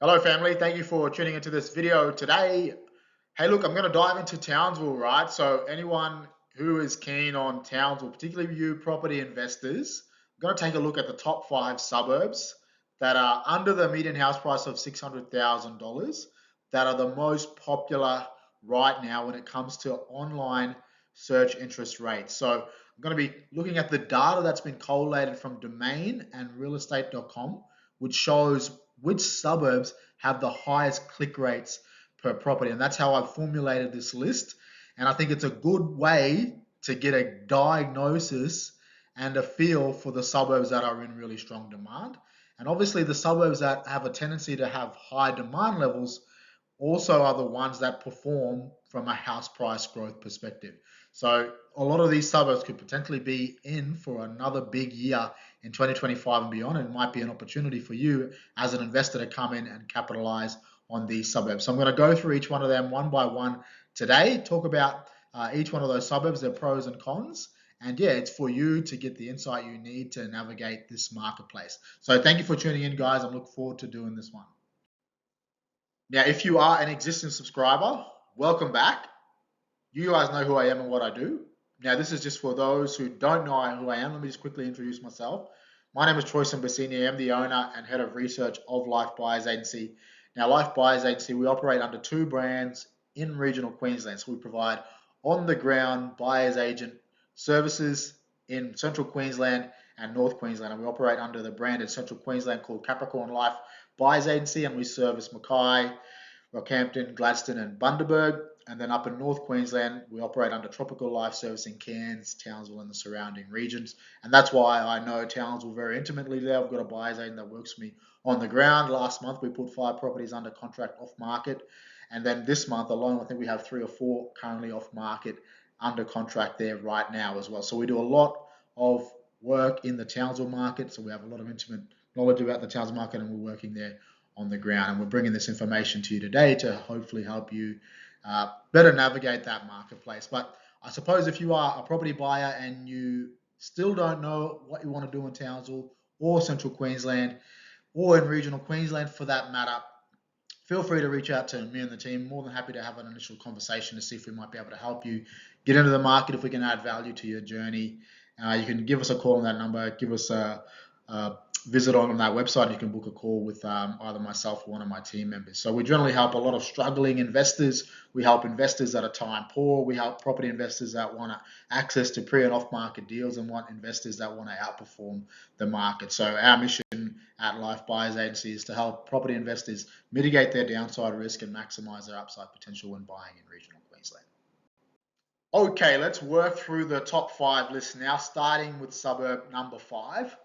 Hello family, thank you for tuning into this video today. Hey look, I'm going to dive into Townsville, right? So anyone who is keen on Townsville, particularly you property investors, I'm going to take a look at the top 5 suburbs that are under the median house price of $600,000 that are the most popular right now when it comes to online search interest rates. So I'm going to be looking at the data that's been collated from Domain and realestate.com, which shows which suburbs have the highest click rates per property. And that's how I've formulated this list. And I think it's a good way to get a diagnosis and a feel for the suburbs that are in really strong demand. And obviously, the suburbs that have a tendency to have high demand levels also are the ones that perform from a house price growth perspective. So a lot of these suburbs could potentially be in for another big year in 2025 and beyond. It might be an opportunity for you as an investor to come in and capitalize on these suburbs. So I'm going to go through each one of them one by one today, talk about each one of those suburbs, their pros and cons. And yeah, it's for you to get the insight you need to navigate this marketplace. So thank you for tuning in, guys. I look forward to doing this one. Now, if you are an existing subscriber, welcome back. You guys know who I am and what I do. Now, this is just for those who don't know who I am. Let me just quickly introduce myself. My name is Troy Simbassini. I am the owner and head of research of Life Buyers Agency. Now, Life Buyers Agency, we operate under 2 brands in regional Queensland. So we provide on-the-ground buyer's agent services in Central Queensland and North Queensland. And we operate under the brand in Central Queensland called Capricorn Life Buyers Agency, and we service Mackay, Rockhampton, Gladstone, and Bundaberg. And then up in North Queensland, we operate under Tropical Life servicing Cairns, Townsville, and the surrounding regions. And that's why I know Townsville very intimately there. I've got a buyer's agent that works for me on the ground. Last month, we put 5 properties under contract off market. And then this month alone, I think we have 3 or 4 currently off market under contract there right now as well. So we do a lot of work in the Townsville market. So we have a lot of intimate knowledge about the Townsville market, and we're working there on the ground. And we're bringing this information to you today to hopefully help you better navigate that marketplace. But I suppose if you are a property buyer and you still don't know what you want to do in Townsville or Central Queensland or in regional Queensland for that matter, feel free to reach out to me and the team. More than happy to have an initial conversation to see if we might be able to help you get into the market, if we can add value to your journey. You can give us a call on that number, give us a visit on that website. You can book a call with either myself or one of my team members. So we generally help a lot of struggling investors. We help investors that are time poor. We help property investors that want access to pre and off market deals, and want investors that want to outperform the market. So our mission at Life Buyers Agency is to help property investors mitigate their downside risk and maximize their upside potential when buying in regional Queensland. Okay, let's work through the top 5 lists now, starting with suburb number 5.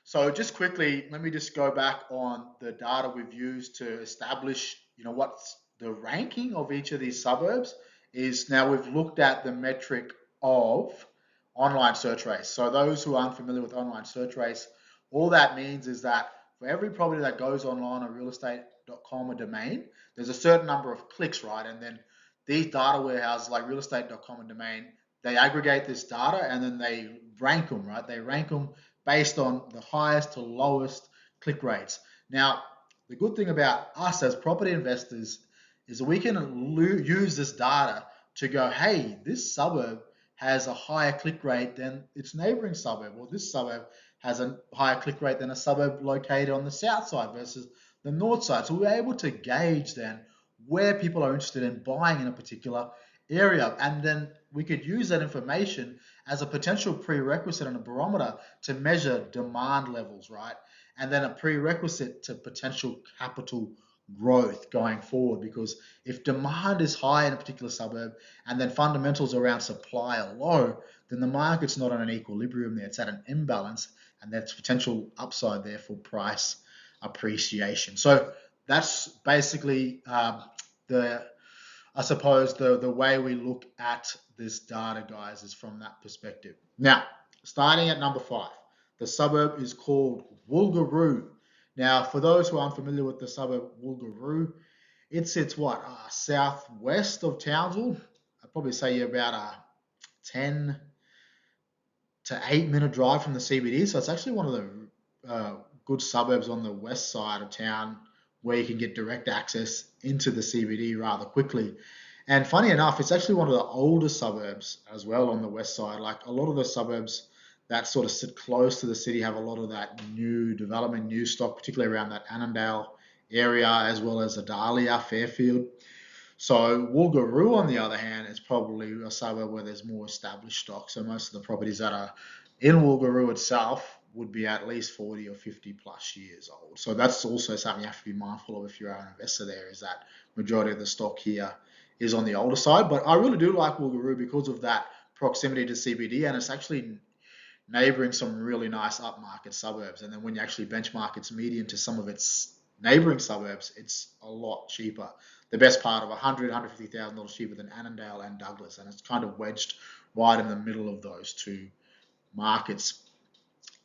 So just quickly, let me just go back on the data we've used to establish, what's the ranking of each of these suburbs is. Now we've looked at the metric of online search race. So those who aren't familiar with online search race, all that means is that for every property that goes online on realestate.com or Domain, there's a certain number of clicks, right? And then these data warehouses like realestate.com and Domain, they aggregate this data and then they rank them, right? They rank them based on the highest to lowest click rates. Now, the good thing about us as property investors is that we can use this data to go, hey, this suburb has a higher click rate than its neighboring suburb, or this suburb has a higher click rate than a suburb located on the south side versus the north side. So we're able to gauge then where people are interested in buying in a particular area, and then we could use that information as a potential prerequisite and a barometer to measure demand levels, right? And then a prerequisite to potential capital growth going forward, because if demand is high in a particular suburb and then fundamentals around supply are low, then the market's not on an equilibrium there, it's at an imbalance, and that's potential upside there for price appreciation. So that's basically I suppose the way we look at this data, guys, is from that perspective. Now, starting at number 5, the suburb is called Woolgaroo. Now, for those who aren't familiar with the suburb Woolgaroo, it sits southwest of Townsville. I'd probably say you're about a 10 to 8 minute drive from the CBD. So it's actually one of the good suburbs on the west side of town where you can get direct access into the CBD rather quickly. And funny enough, it's actually one of the older suburbs as well on the west side. Like a lot of the suburbs that sort of sit close to the city have a lot of that new development, new stock, particularly around that Annandale area, as well as Adalia, Fairfield. So Woogaroo, on the other hand, is probably a suburb where there's more established stock. So most of the properties that are in Woogaroo itself would be at least 40 or 50 plus years old. So that's also something you have to be mindful of if you're an investor there, is that majority of the stock here is on the older side. But I really do like Woogaroo because of that proximity to CBD, and it's actually neighbouring some really nice upmarket suburbs. And then when you actually benchmark its median to some of its neighbouring suburbs, it's a lot cheaper. The best part of $150,000 cheaper than Annandale and Douglas, and it's kind of wedged right in the middle of those two markets.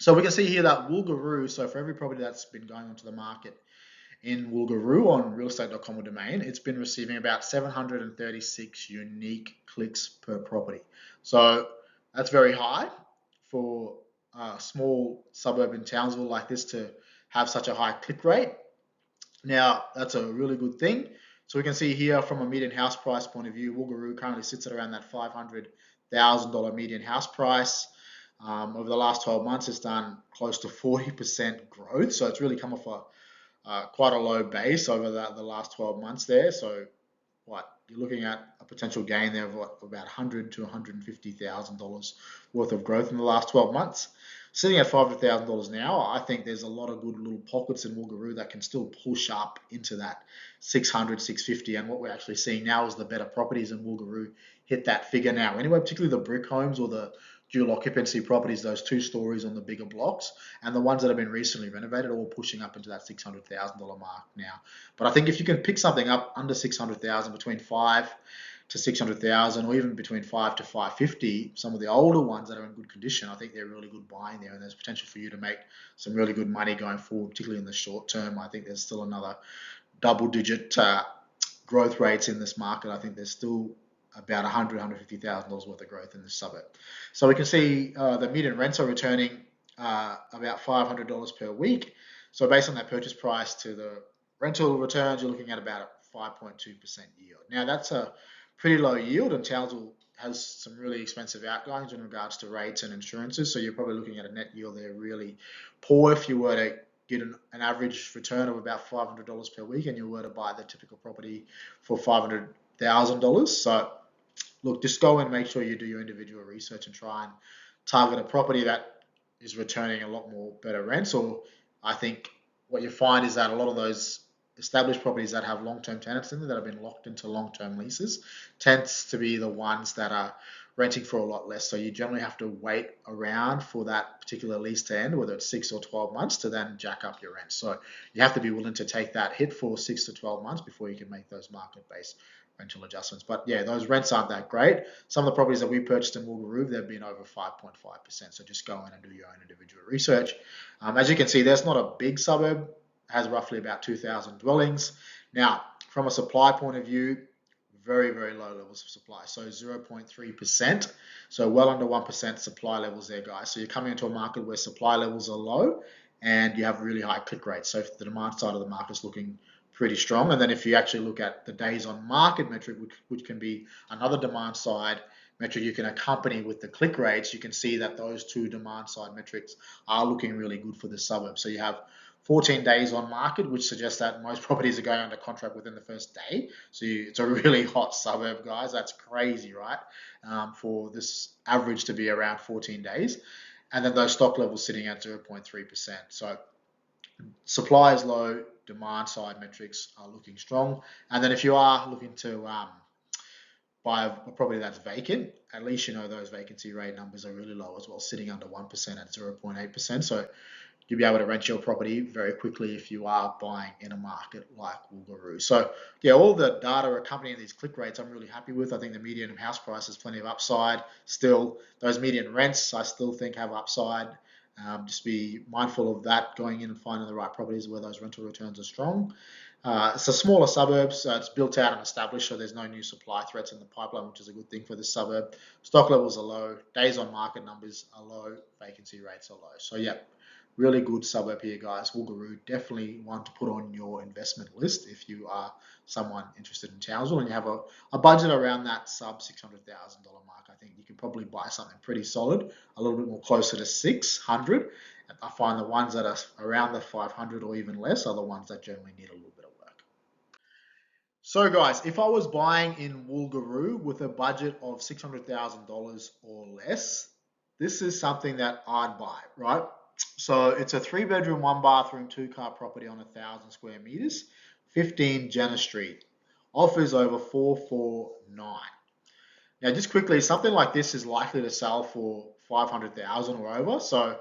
So we can see here that Woogaroo, so for every property that's been going onto the market in Woogaroo on realestate.com or Domain, it's been receiving about 736 unique clicks per property. So that's very high for a small suburb in Townsville like this to have such a high click rate. Now, that's a really good thing. So we can see here from a median house price point of view, Woogaroo currently sits at around that $500,000 median house price. Over the last 12 months, it's done close to 40% growth. So it's really come off quite a low base over the last 12 months there. So you're looking at a potential gain there of about $100,000 to $150,000 worth of growth in the last 12 months. Sitting at $500,000 now, I think there's a lot of good little pockets in Woogaroo that can still push up into that 600, 650. And what we're actually seeing now is the better properties in Woogaroo hit that figure now. Anyway, particularly the brick homes or the dual occupancy properties, those 2 stories on the bigger blocks, and the ones that have been recently renovated, all pushing up into that $600,000 mark now. But I think if you can pick something up under $600,000, between $500,000 to $600,000, or even between $500,000 to $550,000, some of the older ones that are in good condition, I think they're really good buying there, and there's potential for you to make some really good money going forward, particularly in the short term. I think there's still another double-digit growth rates in this market. I think there's still about $100,000, $150,000 worth of growth in this suburb. So we can see the median rents are returning about $500 per week. So based on that purchase price to the rental returns, you're looking at about a 5.2% yield. Now that's a pretty low yield, and Townsville has some really expensive outgoings in regards to rates and insurances. So you're probably looking at a net yield there really poor if you were to get an average return of about $500 per week and you were to buy the typical property for $500,000. So look, just go and make sure you do your individual research and try and target a property that is returning a lot more better rents. Or I think what you find is that a lot of those established properties that have long-term tenants in them that have been locked into long-term leases tends to be the ones that are renting for a lot less. So you generally have to wait around for that particular lease to end, whether it's 6 or 12 months, to then jack up your rent. So you have to be willing to take that hit for 6 to 12 months before you can make those market-based rental adjustments. But yeah, those rents aren't that great. Some of the properties that we purchased in Woogaroo, they've been over 5.5%. So just go in and do your own individual research. As you can see, there's not a big suburb. It has roughly about 2,000 dwellings. Now, from a supply point of view, very, very low levels of supply. So 0.3%. So well under 1% supply levels there, guys. So you're coming into a market where supply levels are low and you have really high click rates. So the demand side of the market is looking pretty strong. And then if you actually look at the days on market metric, which can be another demand side metric you can accompany with the click rates, you can see that those two demand side metrics are looking really good for the suburb. So you have 14 days on market, which suggests that most properties are going under contract within the first day. So it's a really hot suburb, guys. That's crazy, right? For this average to be around 14 days. And then those stock levels sitting at 0.3%. So supply is low, demand side metrics are looking strong. And then if you are looking to buy a property that's vacant, at least you know those vacancy rate numbers are really low as well, sitting under 1% at 0.8%. So you'll be able to rent your property very quickly if you are buying in a market like Woogaroo. So yeah, all the data accompanying these click rates I'm really happy with. I think the median house price has plenty of upside. Still, those median rents I still think have upside. Just be mindful of that going in and finding the right properties where those rental returns are strong. It's a smaller suburb, so it's built out and established, so there's no new supply threats in the pipeline, which is a good thing for this suburb. Stock levels are low, days on market numbers are low, vacancy rates are low. So yeah, really good suburb here, guys. Woogaroo, definitely one to put on your investment list if you are someone interested in Townsville and you have a budget around that sub $600,000 mark. I think you can probably buy something pretty solid, a little bit more closer to 600. I find the ones that are around the 500 or even less are the ones that generally need a little bit of work. So guys, if I was buying in Woogaroo with a budget of $600,000 or less, this is something that I'd buy, right? So it's a 3-bedroom, 1-bathroom, 2-car property on 1,000 square meters, 15 Jenner Street. Offers over 449. Now, just quickly, something like this is likely to sell for 500,000 or over. So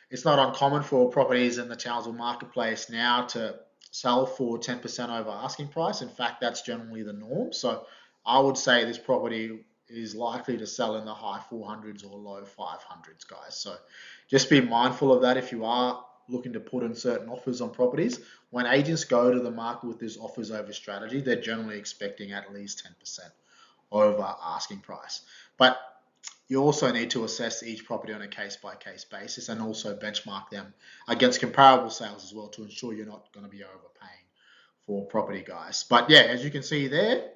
it's not uncommon for properties in the Townsville marketplace now to sell for 10% over asking price. In fact, that's generally the norm. So I would say this property is likely to sell in the high 400s or low 500s, guys. So just be mindful of that if you are looking to put in certain offers on properties. When agents go to the market with this offers over strategy, they're generally expecting at least 10% over asking price. But you also need to assess each property on a case-by-case basis and also benchmark them against comparable sales as well to ensure you're not going to be overpaying for property, guys. But yeah, as you can see there,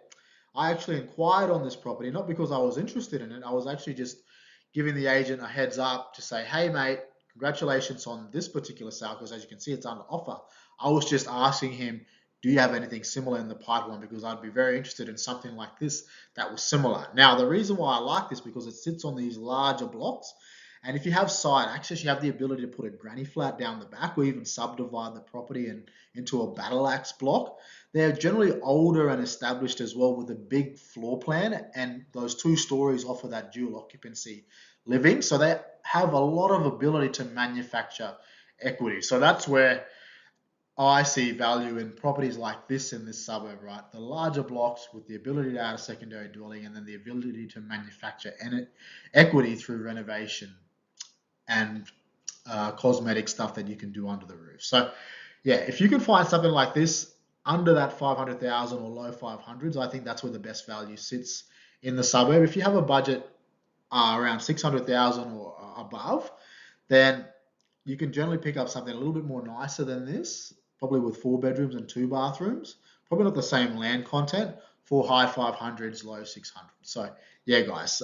I actually inquired on this property, not because I was interested in it. I was actually just giving the agent a heads up to say, hey, mate, congratulations on this particular sale, because as you can see, it's under offer. I was just asking him, do you have anything similar in the pipeline? Because I'd be very interested in something like this that was similar. Now, the reason why I like this because it sits on these larger blocks. And if you have side access, you have the ability to put a granny flat down the back or even subdivide the property into a battle axe block. They're generally older and established as well with a big floor plan, and those 2 stories offer that dual occupancy living. So they have a lot of ability to manufacture equity. So that's where I see value in properties like this in this suburb, right? The larger blocks with the ability to add a secondary dwelling and then the ability to manufacture equity through renovation and cosmetic stuff that you can do under the roof. So yeah, if you can find something like this under that 500,000 or low 500s, I think that's where the best value sits in the suburb. If you have a budget around 600,000 or above, then you can generally pick up something a little bit more nicer than this, probably with 4 bedrooms and 2 bathrooms, probably not the same land content, for high 500s, low 600s. So yeah, guys,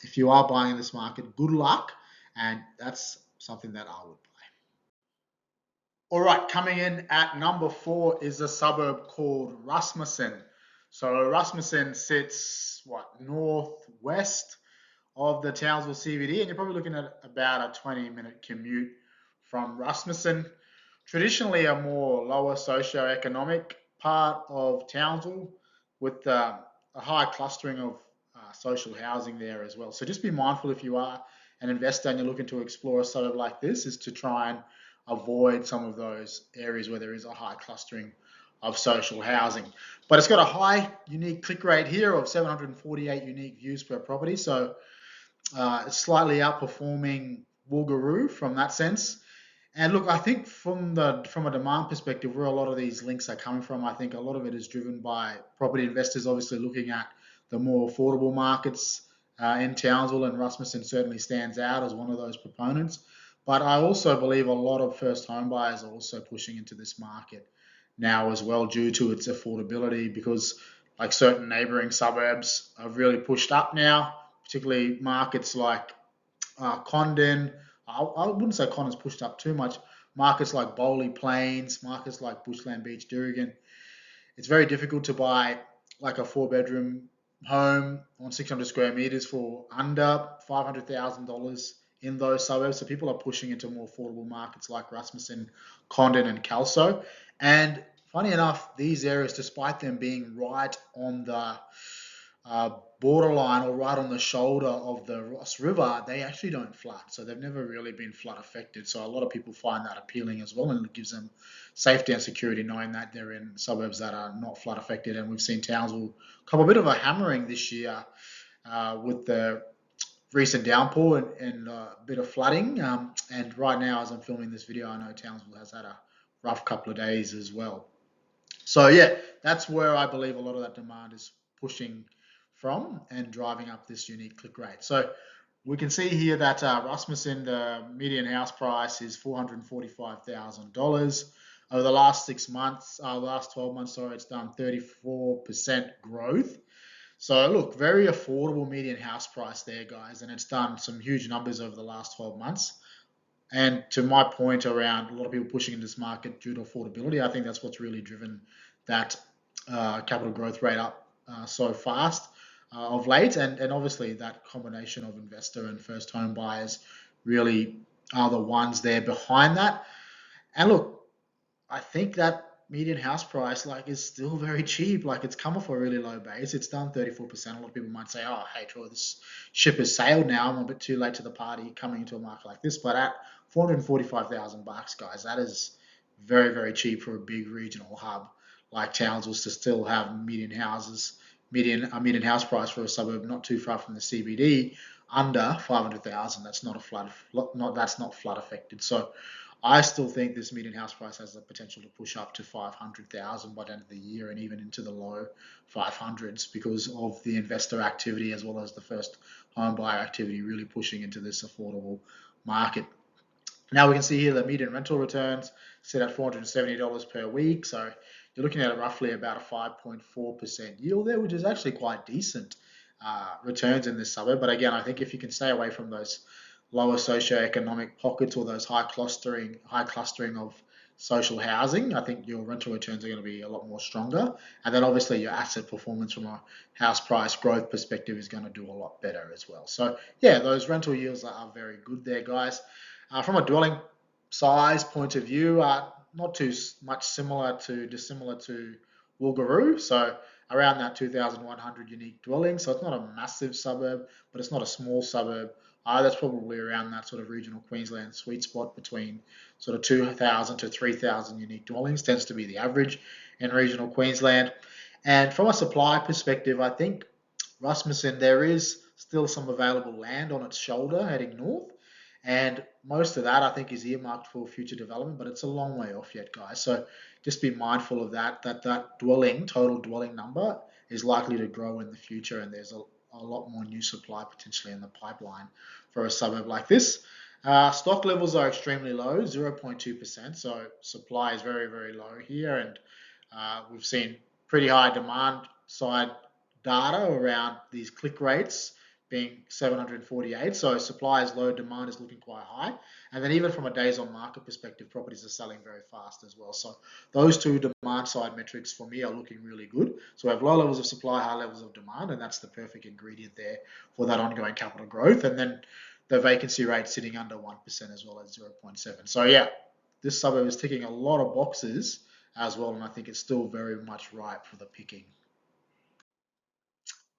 if you are buying in this market, good luck, and that's something that I would buy. All right, coming in at number 4 is a suburb called Rasmussen. So Rasmussen sits, northwest of the Townsville CBD, and you're probably looking at about a 20-minute commute from Rasmussen. Traditionally a more lower socioeconomic part of Townsville with a high clustering of social housing there as well. So just be mindful if you are an investor and you're looking to explore a suburb like this, is to try and avoid some of those areas where there is a high clustering of social housing. But it's got a high unique click rate here of 748 unique views per property. So it's slightly outperforming Woogaroo from that sense. And look, I think from a demand perspective, where a lot of these links are coming from, I think a lot of it is driven by property investors obviously looking at the more affordable markets in Townsville, and Rasmussen certainly stands out as one of those proponents. But I also believe a lot of first home buyers are also pushing into this market now as well due to its affordability, because like certain neighbouring suburbs have really pushed up now, particularly markets like Condon. I wouldn't say Condon's pushed up too much. Markets like Bowley Plains, markets like Bushland Beach, Durgan. It's very difficult to buy like a 4-bedroom home on 600 square meters for under $500,000 in those suburbs. So people are pushing into more affordable markets like Rasmussen, Condon, and Kelso. And funny enough, these areas, despite them being right on the borderline or right on the shoulder of the Ross River, they actually don't flood. So they've never really been flood affected. So a lot of people find that appealing as well, and it gives them safety and security knowing that they're in suburbs that are not flood affected. And we've seen Townsville come a bit of a hammering this year with the recent downpour and a bit of flooding. And right now, as I'm filming this video, I know Townsville has had a rough couple of days as well. So yeah, that's where I believe a lot of that demand is pushing from and driving up this unique click rate. So we can see here that Rasmussen, the median house price is $445,000. Over the last 6 months, last 12 months, sorry, it's done 34% growth. So look, very affordable median house price there, guys, and it's done some huge numbers over the last 12 months. And to my point around a lot of people pushing in this market due to affordability, I think that's what's really driven that capital growth rate up so fast of late. And obviously, that combination of investor and first home buyers really are the ones there behind that. And look, I think that median house price is still very cheap. Like it's come off a really low base. It's done 34%. A lot of people might say, "Oh, hey, Troy, this ship has sailed now. I'm a bit too late to the party coming into a market like this." But at $445,000, guys, that is very, very cheap for a big regional hub like Townsville to still have median house price for a suburb not too far from the CBD under 500,000. That's not flood affected. So I still think this median house price has the potential to push up to 500,000 by the end of the year and even into the low 500s because of the investor activity as well as the first home buyer activity really pushing into this affordable market. Now we can see here the median rental returns sit at $470 per week. So you're looking at roughly about a 5.4% yield there, which is actually quite decent returns in this suburb. But again, I think if you can stay away from those lower socioeconomic pockets or those high clustering of social housing, I think your rental returns are going to be a lot more stronger. And then obviously your asset performance from a house price growth perspective is going to do a lot better as well. So yeah, those rental yields are very good there, guys. From a dwelling size point of view, not too much dissimilar to Woogaroo. So around that 2,100 unique dwellings. So it's not a massive suburb, but it's not a small suburb. That's probably around that sort of regional Queensland sweet spot between sort of 2,000 to 3,000 unique dwellings tends to be the average in regional Queensland. And from a supply perspective, I think Rasmussen, there is still some available land on its shoulder heading north. And most of that, I think, is earmarked for future development, but it's a long way off yet, guys. So just be mindful of that total dwelling number is likely to grow in the future, and there's a lot more new supply potentially in the pipeline for a suburb like this. Stock levels are extremely low, 0.2%, so supply is very, very low here, and we've seen pretty high demand side data around these click rates being 748. So supply is low, demand is looking quite high. And then even from a days on market perspective, properties are selling very fast as well. So those two demand side metrics for me are looking really good. So we have low levels of supply, high levels of demand, and that's the perfect ingredient there for that ongoing capital growth. And then the vacancy rate sitting under 1% as well as 0.7. So yeah, this suburb is ticking a lot of boxes as well, and I think it's still very much ripe for the picking.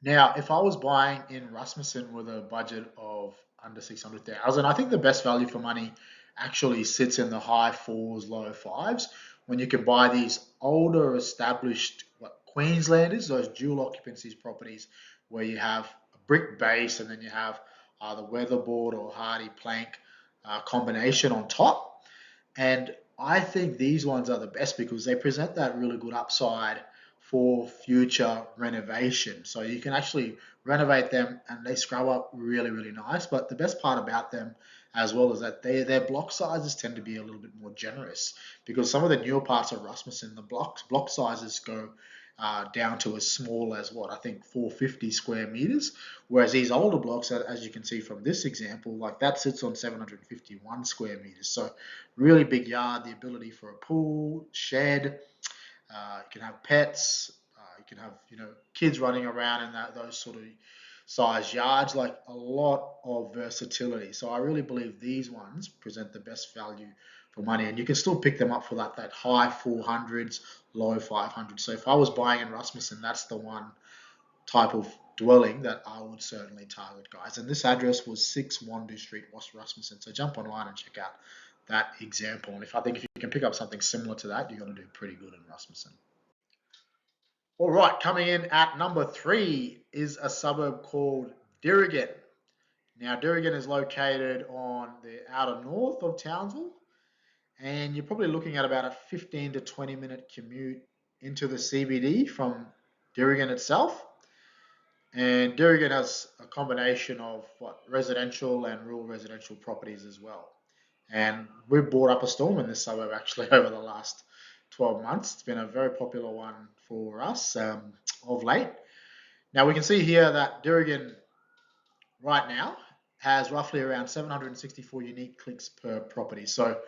Now, if I was buying in Rasmussen with a budget of under 600,000, I think the best value for money actually sits in the high fours, low fives, when you can buy these older established Queenslanders, those dual occupancies properties where you have a brick base and then you have the weatherboard or hardy plank combination on top. And I think these ones are the best because they present that really good upside for future renovation. So you can actually renovate them and they scrub up really, really nice. But the best part about them as well is that their block sizes tend to be a little bit more generous because some of the newer parts of Rasmussen, the block sizes go down to as small as I think 450 square meters. Whereas these older blocks, as you can see from this example, like that sits on 751 square meters. So really big yard, the ability for a pool, shed, you can have pets, you can have kids running around in those sort of size yards, like a lot of versatility. So I really believe these ones present the best value for money, and you can still pick them up for that high 400s, low 500s. So if I was buying in Rasmussen, that's the one type of dwelling that I would certainly target, guys. And this address was 6 Wandu Street, West Rasmussen. So jump online and check out that example. And if you can pick up something similar to that, you're going to do pretty good in Rasmussen. All right, coming in at number 3 is a suburb called Dirrigan. Now, Dirrigan is located on the outer north of Townsville, and you're probably looking at about a 15 to 20-minute commute into the CBD from Dirrigan itself. And Durigan has a combination of what residential and rural residential properties as well. And we've bought up a storm in this suburb actually over the last 12 months. It's been a very popular one for us of late. Now we can see here that Durigan right now has roughly around 764 unique clicks per property. So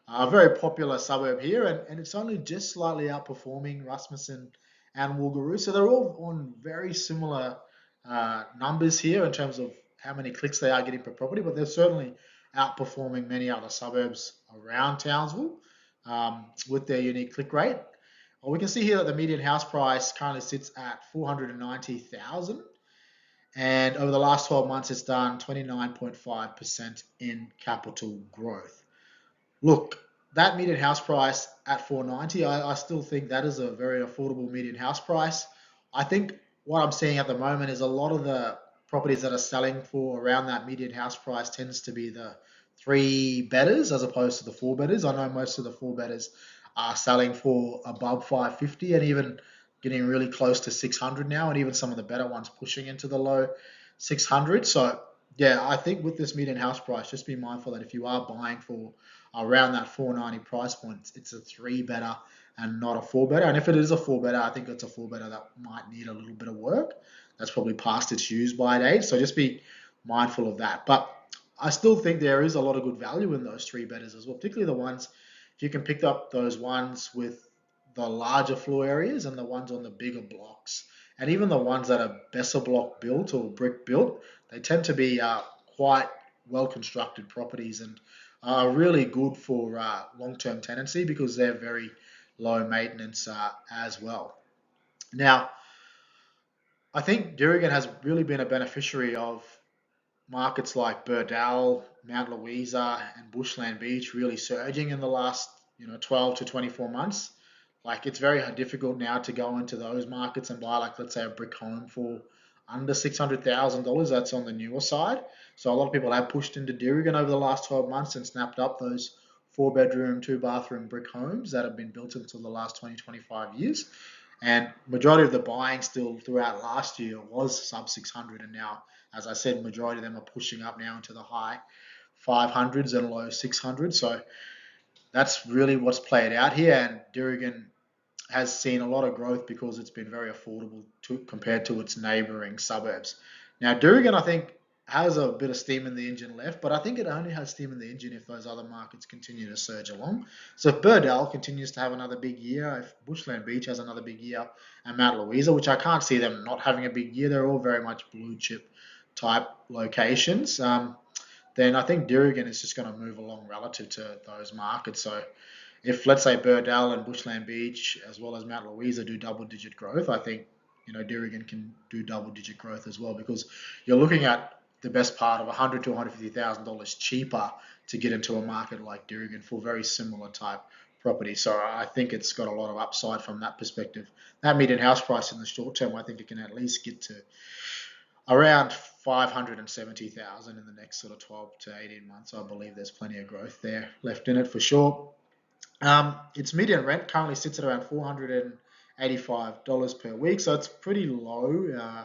a very popular suburb here, and it's only just slightly outperforming Rasmussen and Woogaroo. So they're all on very similar numbers here in terms of how many clicks they are getting per property, but they're certainly outperforming many other suburbs around Townsville with their unique click rate. Well, we can see here that the median house price currently sits at 490,000, and over the last 12 months, it's done 29.5% in capital growth. Look, that median house price at 490, I still think that is a very affordable median house price. I think what I'm seeing at the moment is a lot of the properties that are selling for around that median house price tends to be the three bedders as opposed to the four bedders. I know most of the four bedders are selling for above 550 and even getting really close to 600 now, and even some of the better ones pushing into the low 600. So yeah, I think with this median house price, just be mindful that if you are buying for around that 490 price point, it's a three better and not a four better. And if it is a four better, I think it's a four better that might need a little bit of work. That's probably past its use by date. So just be mindful of that. But I still think there is a lot of good value in those three betters as well, particularly the ones, if you can pick up those ones with the larger floor areas and the ones on the bigger blocks. And even the ones that are Besser block built or brick built, they tend to be quite well constructed properties and are really good for long-term tenancy because they're very low maintenance as well. Now, I think Durigan has really been a beneficiary of markets like Burdell, Mount Louisa, and Bushland Beach really surging in the last 12 to 24 months. Like it's very difficult now to go into those markets and buy like let's say a brick home for under $600,000. That's on the newer side. So a lot of people have pushed into Durigan over the last 12 months and snapped up those four-bedroom, two-bathroom brick homes that have been built until the last 20, 25 years. And majority of the buying still throughout last year was sub 600, and now, as I said, majority of them are pushing up now into the high 500s and low 600s. So that's really what's played out here. And Durigan has seen a lot of growth because it's been very affordable compared to its neighbouring suburbs. Now, Durigan, I think, has a bit of steam in the engine left, but I think it only has steam in the engine if those other markets continue to surge along. So if Burdell continues to have another big year, if Bushland Beach has another big year, and Mount Louisa, which I can't see them not having a big year, they're all very much blue chip type locations. Then I think Durigan is just going to move along relative to those markets. So if let's say Burdell and Bushland Beach as well as Mount Louisa do double digit growth, I think Durigan can do double digit growth as well because you're looking at the best part of $100,000 to $150,000 cheaper to get into a market like Durigan for very similar type property. So I think it's got a lot of upside from that perspective. That median house price in the short term, I think it can at least get to around 570,000 in the next sort of 12 to 18 months. I believe there's plenty of growth there left in it for sure. Its median rent currently sits at around $485 per week, so it's pretty low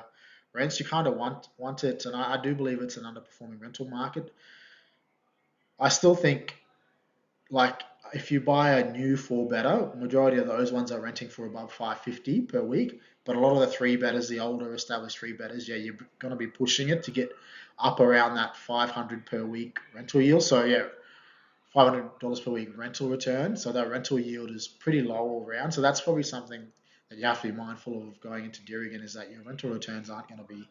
rents. You kind of want it, and I do believe it's an underperforming rental market. I still think like if you buy a new four bedder, majority of those ones are renting for above 550 per week. But a lot of the three bedders, the older established three bedders, yeah, you're going to be pushing it to get up around that 500 per week rental yield. So yeah, $500 per week rental return. So that rental yield is pretty low all around. So that's probably something that you have to be mindful of going into Durigan is that your rental returns aren't going to be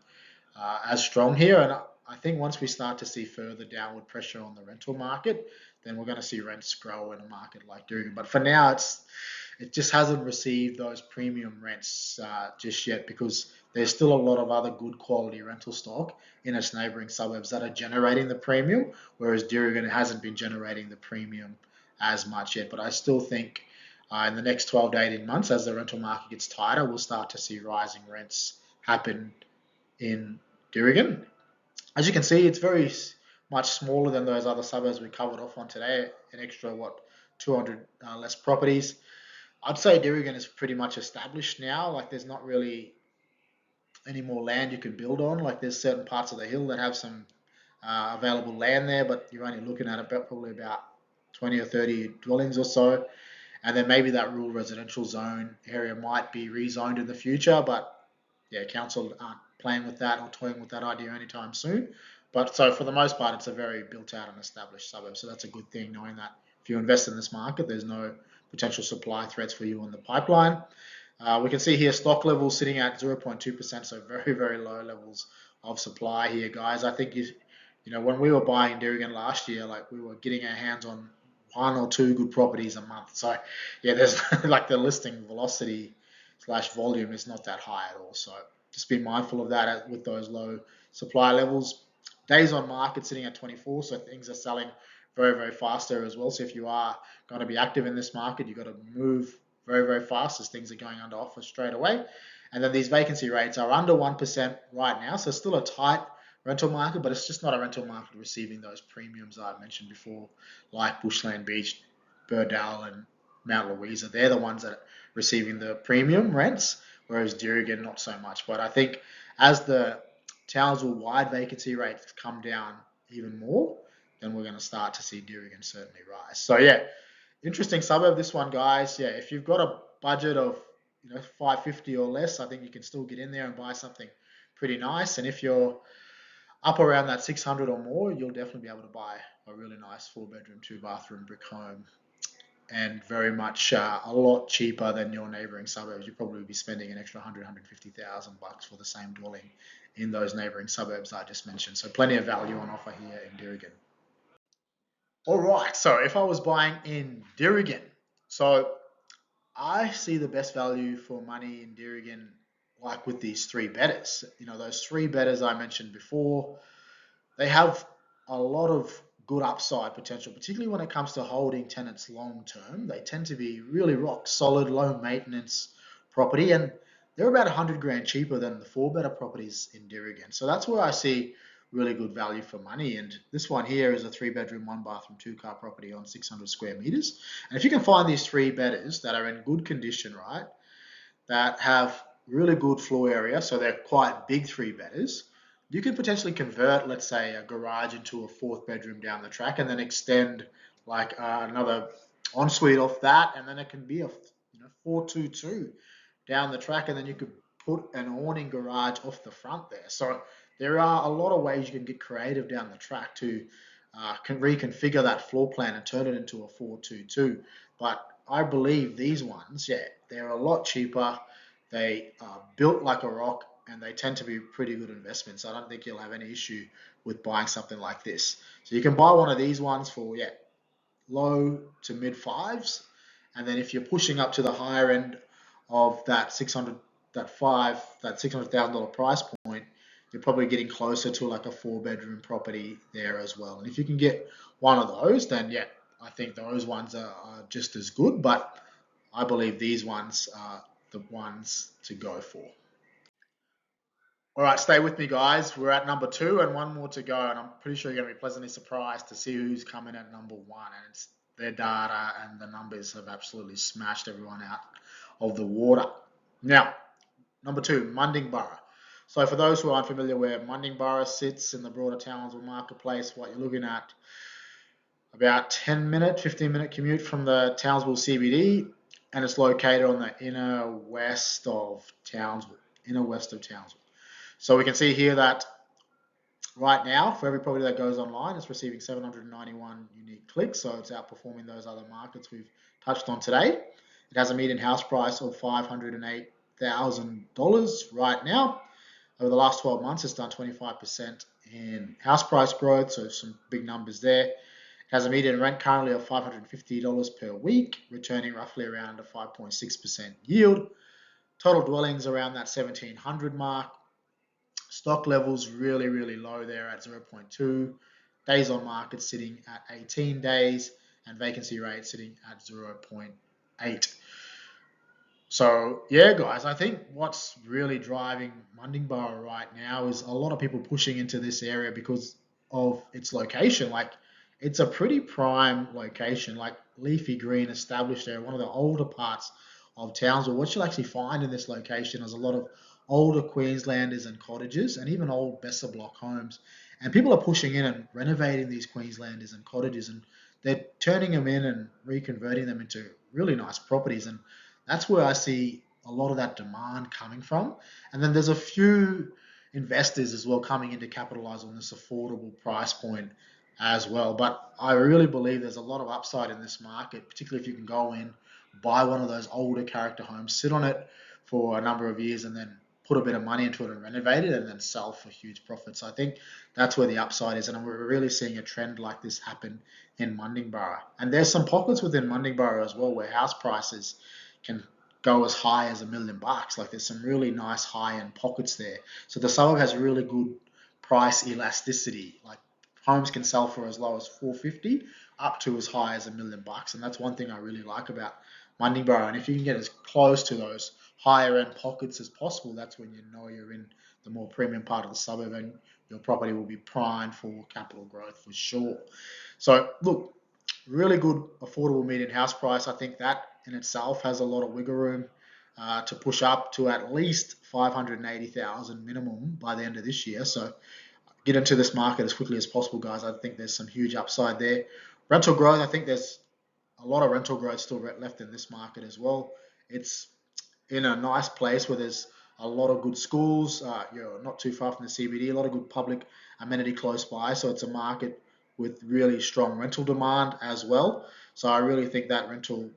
as strong here. And I think once we start to see further downward pressure on the rental market, then we're going to see rents grow in a market like Durigan. But for now, it just hasn't received those premium rents just yet because there's still a lot of other good quality rental stock in its neighbouring suburbs that are generating the premium, whereas Durigan hasn't been generating the premium as much yet. But I still think in the next 12 to 18 months, as the rental market gets tighter, we'll start to see rising rents happen in Durigan. As you can see, it's very much smaller than those other suburbs we covered off on today. An extra, 200 less properties. I'd say Durigan is pretty much established now. Like there's not really any more land you can build on. Like there's certain parts of the hill that have some available land there, but you're only looking at about probably about 20 or 30 dwellings or so. And then maybe that rural residential zone area might be rezoned in the future, but yeah, council aren't playing with that or toying with that idea anytime soon. But so for the most part, it's a very built out and established suburb. So that's a good thing, knowing that if you invest in this market, there's no potential supply threats for you on the pipeline. We can see here stock levels sitting at 0.2%, so very, very low levels of supply here, guys. I think when we were buying Dirigan last year, like we were getting our hands on one or two good properties a month. So yeah, there's like the listing velocity / volume is not that high at all. So just be mindful of that with those low supply levels. Days on market sitting at 24, so things are selling very, very fast there as well. So if you are going to be active in this market, you've got to move very, very fast as things are going under offer straight away. And then these vacancy rates are under 1% right now, so still a tight rental market, but it's just not a rental market receiving those premiums I mentioned before, like Bushland Beach, Burdale, and Mount Louisa. They're the ones that are receiving the premium rents, whereas Dirigan not so much. But I think as the Townsville wide vacancy rates come down even more, then we're going to start to see Dirigan certainly rise. So yeah, interesting suburb this one, guys. Yeah, if you've got a budget of $550 or less, I think you can still get in there and buy something pretty nice. And if you're up around that 600 or more, you'll definitely be able to buy a really nice 4-bedroom, 2-bathroom brick home, and very much a lot cheaper than your neighbouring suburbs. You'll probably be spending an extra $150,000 for the same dwelling in those neighbouring suburbs I just mentioned. So plenty of value on offer here in Dirigan. All right, so if I was buying in Dirigan, so I see the best value for money in Dirigan, like with these 3-bedders. Those 3-bedders I mentioned before, they have a lot of good upside potential, particularly when it comes to holding tenants long term. They tend to be really rock solid, low maintenance property, and they're about 100 grand cheaper than the 4-bedder properties in Dirigan. So that's where I see really good value for money. And this one here is a 3-bedroom, 1-bathroom, 2-car property on 600 square meters. And if you can find these 3-bedders that are in good condition, right, that have really good floor area, so they're quite big 3-bedders, you could potentially convert, let's say, a garage into a 4th bedroom down the track, and then extend like another ensuite off that, and then it can be a 422 down the track, and then you could put an awning garage off the front there. So there are a lot of ways you can get creative down the track to can reconfigure that floor plan and turn it into a 422. But I believe these ones, yeah, they're a lot cheaper. They are built like a rock, and they tend to be pretty good investments. I don't think you'll have any issue with buying something like this. So you can buy one of these ones for low to mid fives, and then if you're pushing up to the higher end of that $600,000 price point, you're probably getting closer to like a 4-bedroom property there as well. And if you can get one of those, then yeah, I think those ones are just as good. But I believe these ones are the ones to go for. All right, stay with me, guys. We're at number 2 and one more to go, and I'm pretty sure you're going to be pleasantly surprised to see who's coming at number 1. And it's their data and the numbers have absolutely smashed everyone out of the water. Now, number 2, Mundingborough. So for those who are unfamiliar where Mundingborough sits in the broader Townsville marketplace, what you're looking at, about 10-minute, 15-minute commute from the Townsville CBD, and it's located on the inner west of Townsville. So we can see here that right now, for every property that goes online, it's receiving 791 unique clicks, so it's outperforming those other markets we've touched on today. It has a median house price of $508,000 right now. Over the last 12 months, it's done 25% in house price growth, so some big numbers there. It has a median rent currently of $550 per week, returning roughly around a 5.6% yield. Total dwellings around that 1,700 mark. Stock levels really, really low there at 0.2. Days on market sitting at 18 days, and vacancy rate sitting at 0.8. So yeah, guys, I think what's really driving Mundingborough right now is a lot of people pushing into this area because of its location. Like, it's a pretty prime location, like leafy green, established area, one of the older parts of Townsville. What you'll actually find in this location is a lot of older Queenslanders and cottages, and even old Besser block homes. And people are pushing in and renovating these Queenslanders and cottages, and they're turning them in and reconverting them into really nice properties. And that's where I see a lot of that demand coming from. And then there's a few investors as well coming in to capitalize on this affordable price point as well. But I really believe there's a lot of upside in this market, particularly if you can go in, buy one of those older character homes, sit on it for a number of years, and then put a bit of money into it and renovate it, and then sell for huge profits. So I think that's where the upside is, and we're really seeing a trend like this happen in Mundingborough. And there's some pockets within Mundingborough as well where house prices can go as high as $1 million. Like there's some really nice high-end pockets there. So the suburb has really good price elasticity. Like homes can sell for as low as 450 up to as high as $1 million, and that's one thing I really like about Mundingborough. And if you can get as close to those higher end pockets as possible, that's when you know you're in the more premium part of the suburb, and your property will be primed for capital growth for sure. So look, really good affordable median house price. I think that in itself has a lot of wiggle room to push up to at least 580,000 minimum by the end of this year. So get into this market as quickly as possible, guys. I think there's some huge upside there. Rental growth, I think there's a lot of rental growth still left in this market as well. It's in a nice place where there's a lot of good schools. You're not too far from the CBD, a lot of good public amenity close by. So it's a market with really strong rental demand as well. So I really think that rental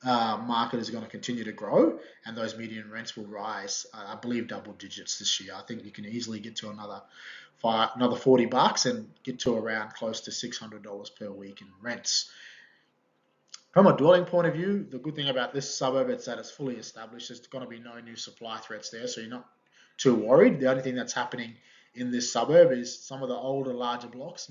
market is going to continue to grow, and those median rents will rise. I believe double digits this year. I think you can easily get to another $40 and get to around close to $600 per week in rents. From a dwelling point of view, the good thing about this suburb is that it's fully established. There's going to be no new supply threats there, so you're not too worried. The only thing that's happening in this suburb is some of the older, larger blocks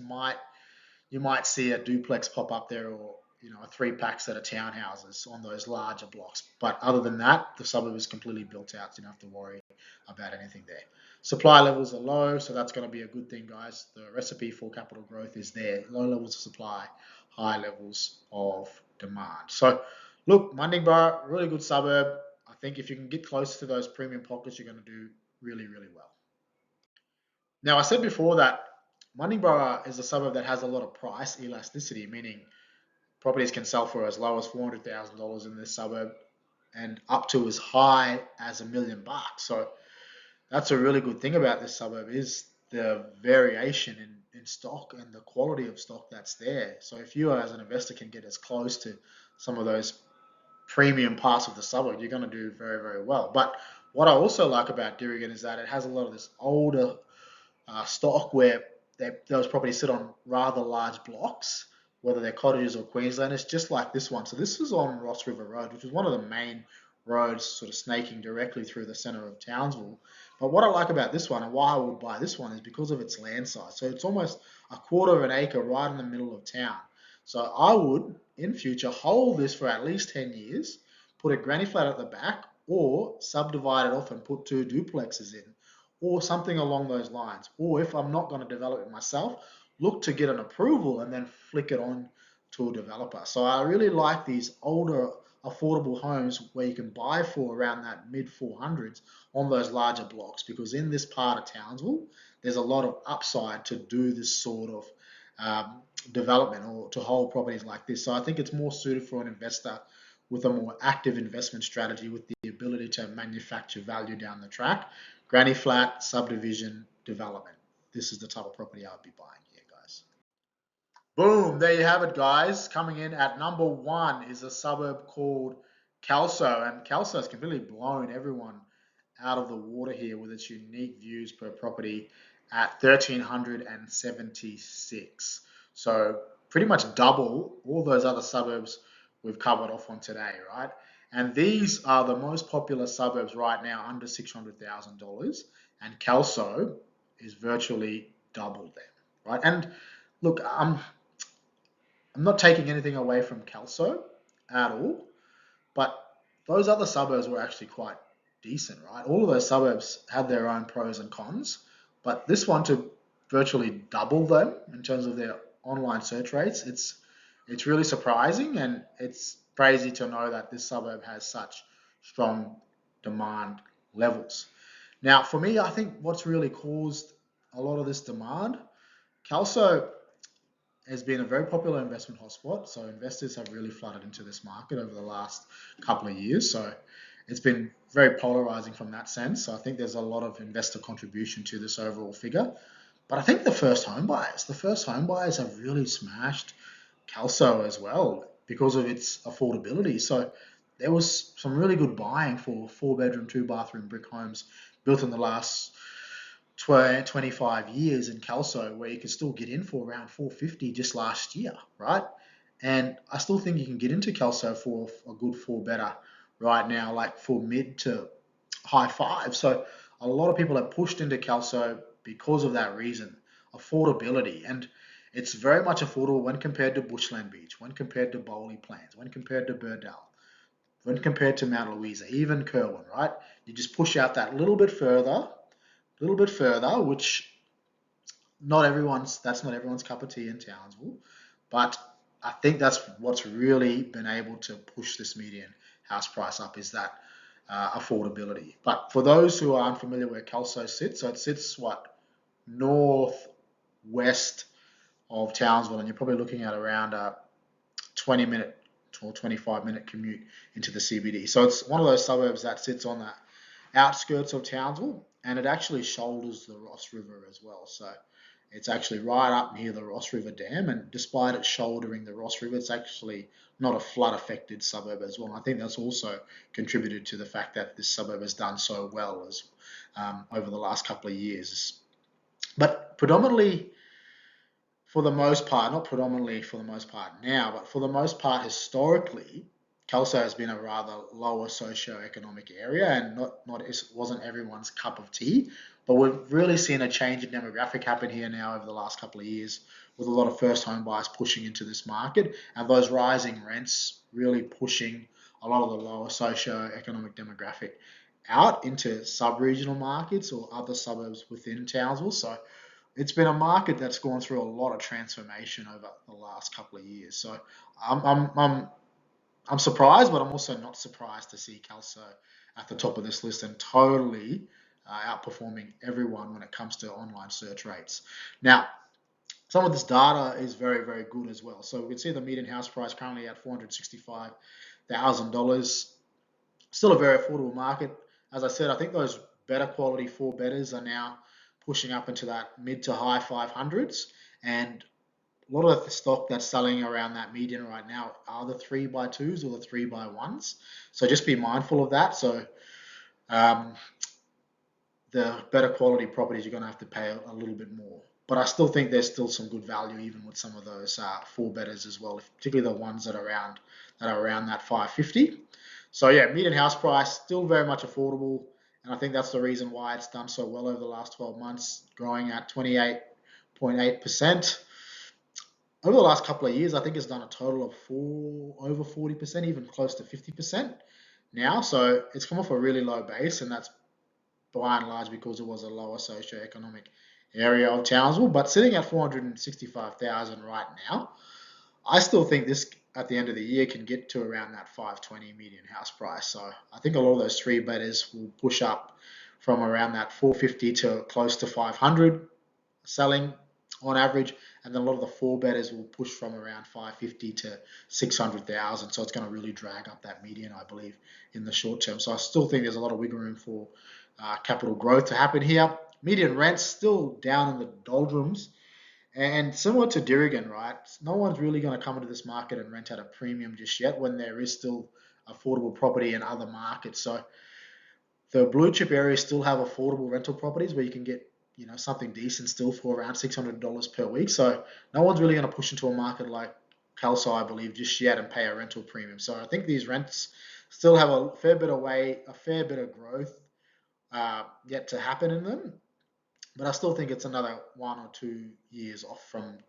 you might see a duplex pop up there, or a three-pack set of townhouses on those larger blocks. But other than that, the suburb is completely built out, so you don't have to worry about anything there. Supply levels are low, so that's going to be a good thing, guys. The recipe for capital growth is there. Low levels of supply, high levels of demand. So look, Mundingborough, really good suburb. I think if you can get close to those premium pockets, you're going to do really, really well. Now, I said before that Mundingborough is a suburb that has a lot of price elasticity, meaning properties can sell for as low as $400,000 in this suburb and up to as high as $1 million. So that's a really good thing about this suburb, is the variation in stock and the quality of stock that's there. So if you as an investor can get as close to some of those premium parts of the suburb, you're going to do very, very well. But what I also like about Dirrigan is that it has a lot of this older stock where those properties sit on rather large blocks, whether they're cottages or Queenslanders, just like this one. So this is on Ross River Road, which is one of the main roads sort of snaking directly through the centre of Townsville. But what I like about this one, and why I would buy this one, is because of its land size. So it's almost a quarter of an acre right in the middle of town. So I would, in future, hold this for at least 10 years, put a granny flat at the back, or subdivide it off and put 2 duplexes in, or something along those lines. Or if I'm not going to develop it myself, look to get an approval and then flick it on to a developer. So I really like these older affordable homes where you can buy for around that mid 400s on those larger blocks, because in this part of Townsville, there's a lot of upside to do this sort of development, or to hold properties like this. So I think it's more suited for an investor with a more active investment strategy, with the ability to manufacture value down the track. Granny flat, subdivision, development. This is the type of property I would be buying here, guys. Boom, there you have it, guys. Coming in at number 1 is a suburb called Kelso, and Kelso has completely blown everyone out of the water here with its unique views per property at 1,376. So pretty much double all those other suburbs we've covered off on today, right? And these are the most popular suburbs right now, under $600,000, and Kelso is virtually double them, right? And look, I'm not taking anything away from Kelso at all, but those other suburbs were actually quite decent, right? All of those suburbs had their own pros and cons, but this one, to virtually double them in terms of their online search rates, it's really surprising, and it's crazy to know that this suburb has such strong demand levels. Now, for me, I think what's really caused a lot of this demand, Kelso has been a very popular investment hotspot. So investors have really flooded into this market over the last couple of years. So it's been very polarizing from that sense. So I think there's a lot of investor contribution to this overall figure. But I think the first home buyers have really smashed Kelso as well because of its affordability. So there was some really good buying for 4 bedroom, 2 bathroom brick homes built in the last 25 years in Kelso, where you could still get in for around 450 just last year, right? And I still think you can get into Kelso for a good four better right now, like for mid to high five. So a lot of people have pushed into Kelso because of that reason, affordability. And it's very much affordable when compared to Bushland Beach, when compared to Bowley Plains, when compared to Burdell, when compared to Mount Louisa, even Kerwin, right? You just push out that little bit further, which that's not everyone's cup of tea in Townsville, but I think that's what's really been able to push this median house price up is that affordability. But for those who are unfamiliar where Kelso sits, so it sits northwest of Townsville, and you're probably looking at around a 20-minute or 25-minute commute into the CBD. So it's one of those suburbs that sits on the outskirts of Townsville, and it actually shoulders the Ross River as well. So it's actually right up near the Ross River Dam, and despite it shouldering the Ross River, it's actually not a flood-affected suburb as well. And I think that's also contributed to the fact that this suburb has done so well as over the last couple of years. But predominantly, for the most part, not predominantly for the most part now, but for the most part historically, Kelso has been a rather lower socio-economic area and it wasn't everyone's cup of tea. But we've really seen a change in demographic happen here now over the last couple of years with a lot of first home buyers pushing into this market and those rising rents really pushing a lot of the lower socio-economic demographic out into sub-regional markets or other suburbs within Townsville. So it's been a market that's gone through a lot of transformation over the last couple of years. So I'm surprised, but I'm also not surprised to see Kelso at the top of this list and totally outperforming everyone when it comes to online search rates. Now, some of this data is very, very good as well. So we can see the median house price currently at $465,000. Still a very affordable market. As I said, I think those better quality four bedders are now pushing up into that mid to high 500s. And a lot of the stock that's selling around that median right now are the 3x2s or the 3x1s. So just be mindful of that. So the better quality properties, you're going to have to pay a little bit more. But I still think there's still some good value even with some of those four bedders as well, particularly the ones that are around that 550. So yeah, median house price still very much affordable, and I think that's the reason why it's done so well over the last 12 months, growing at 28.8%. Over the last couple of years, I think it's done a total of over 40%, even close to 50% now. So it's come off a really low base, and that's by and large because it was a lower socioeconomic area of Townsville. But sitting at 465,000 right now, I still think this at the end of the year can get to around that 520 median house price. So I think a lot of those three bedders will push up from around that 450 to close to 500 selling on average, and then a lot of the four bedders will push from around 550 to 600,000. So it's going to really drag up that median, I believe, in the short term. So I still think there's a lot of wiggle room for capital growth to happen here. Median rents still down in the doldrums. And similar to Dirrigan, right? No one's really going to come into this market and rent at a premium just yet when there is still affordable property in other markets. So the blue chip areas still have affordable rental properties where you can get something decent still for around $600 per week. So no one's really going to push into a market like Kelso, I believe, just yet and pay a rental premium. So I think these rents still have a fair bit of growth yet to happen in them. But I still think it's another 1 or 2 years off from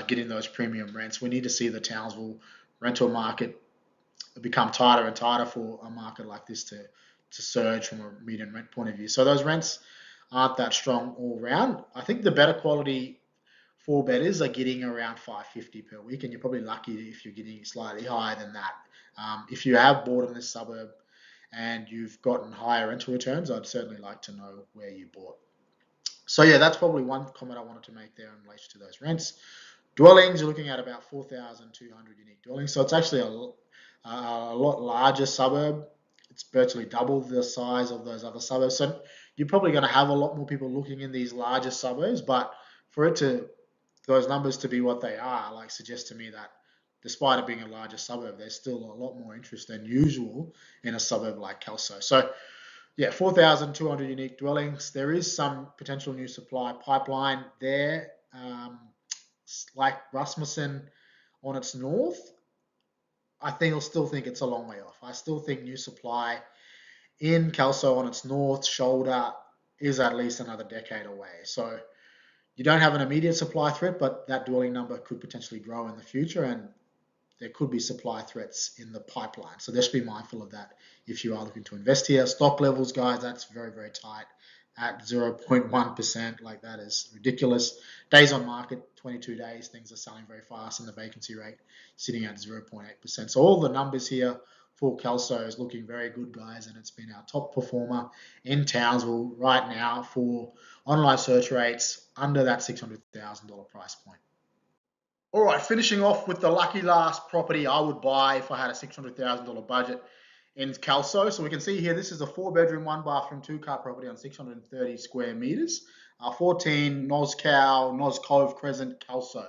getting those premium rents. We need to see the Townsville rental market become tighter and tighter for a market like this to surge from a median rent point of view. So those rents aren't that strong all round. I think the better quality four bedders are getting around 550 per week, and you're probably lucky if you're getting slightly higher than that. If you have bought in this suburb and you've gotten higher rental returns, I'd certainly like to know where you bought. So yeah, that's probably one comment I wanted to make there in relation to those rents. Dwellings, you're looking at about 4,200 unique dwellings. So it's actually a lot larger suburb. It's virtually double the size of those other suburbs. So you're probably going to have a lot more people looking in these larger suburbs, but for those numbers to be what they are, like, suggests to me that despite it being a larger suburb, there's still a lot more interest than usual in a suburb like Kelso. So yeah, 4,200 unique dwellings. There is some potential new supply pipeline there. Like Rasmussen on its north, still think it's a long way off. I still think new supply in Kelso on its north shoulder is at least another decade away. So you don't have an immediate supply threat, but that dwelling number could potentially grow in the future, and there could be supply threats in the pipeline. So just be mindful of that if you are looking to invest here. Stock levels, guys, that's very, very tight at 0.1%. Like, that is ridiculous. Days on market, 22 days. Things are selling very fast, and the vacancy rate sitting at 0.8%. So all the numbers here for Kelso is looking very good, guys, and it's been our top performer in Townsville right now for online search rates under that $600,000 price point. All right, finishing off with the lucky last property I would buy if I had a $600,000 budget in Kelso. So we can see here, this is a 4-bedroom, 1-bathroom, 2-car property on 630 square meters. 14 Nos Cove Crescent, Kelso.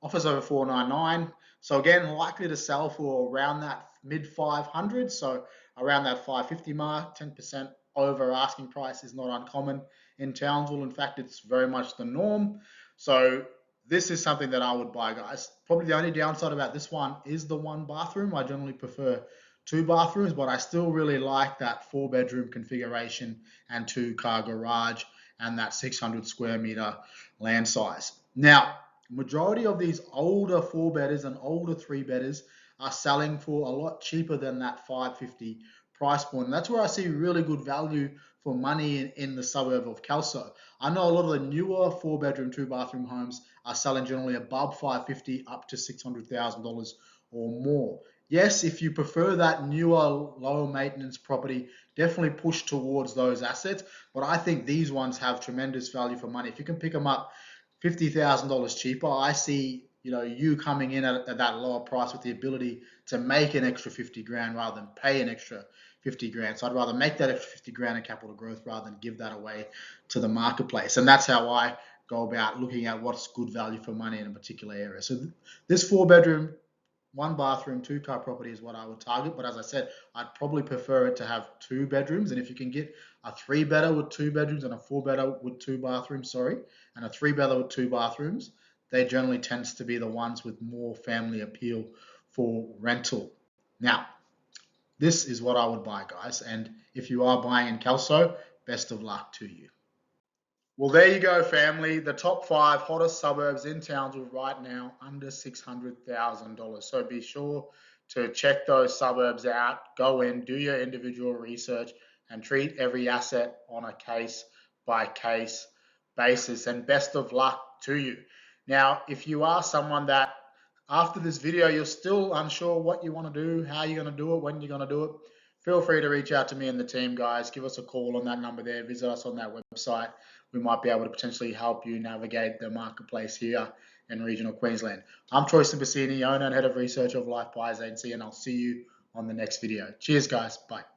Offers over 499. So again, likely to sell for around that mid 500s, so around that 550 mark. 10% over asking price is not uncommon in Townsville. In fact, it's very much the norm. So this is something that I would buy, guys. Probably the only downside about this one is the 1 bathroom. I generally prefer 2 bathrooms, but I still really like that 4-bedroom configuration and 2-car garage and that 600 square meter land size. Now, majority of these older 4-bedders and older 3-bedders are selling for a lot cheaper than that 550 price point. And that's where I see really good value for money in the suburb of Kelso. I know a lot of the newer 4-bedroom, 2-bathroom homes are selling generally above 550 up to $600,000 or more. Yes, if you prefer that newer, lower maintenance property, definitely push towards those assets. But I think these ones have tremendous value for money. If you can pick them up $50,000 cheaper, I see you coming in at that lower price with the ability to make an extra 50 grand rather than pay an extra 50 grand. So I'd rather make that extra 50 grand in capital growth rather than give that away to the marketplace. And that's how I go about looking at what's good value for money in a particular area. So this 4-bedroom, 1-bathroom, 2-car property is what I would target. But as I said, I'd probably prefer it to have 2 bedrooms. And if you can get a 3-bedder with 2 bedrooms and a 4-bedder with 2 bathrooms, and a 3-bedder with 2 bathrooms, they generally tends to be the ones with more family appeal for rental. Now, this is what I would buy, guys. And if you are buying in Kelso, best of luck to you. Well, there you go, family. The top 5 hottest suburbs in Townsville right now, under $600,000. So be sure to check those suburbs out. Go in, do your individual research, and treat every asset on a case-by-case basis. And best of luck to you. Now, if you are someone that after this video you're still unsure what you want to do, how you're going to do it, when you're going to do it, feel free to reach out to me and the team, guys. Give us a call on that number there. Visit us on that website. We might be able to potentially help you navigate the marketplace here in regional Queensland. I'm Troy Simpacini, owner and head of research of Life Buyers Agency, and I'll see you on the next video. Cheers, guys. Bye.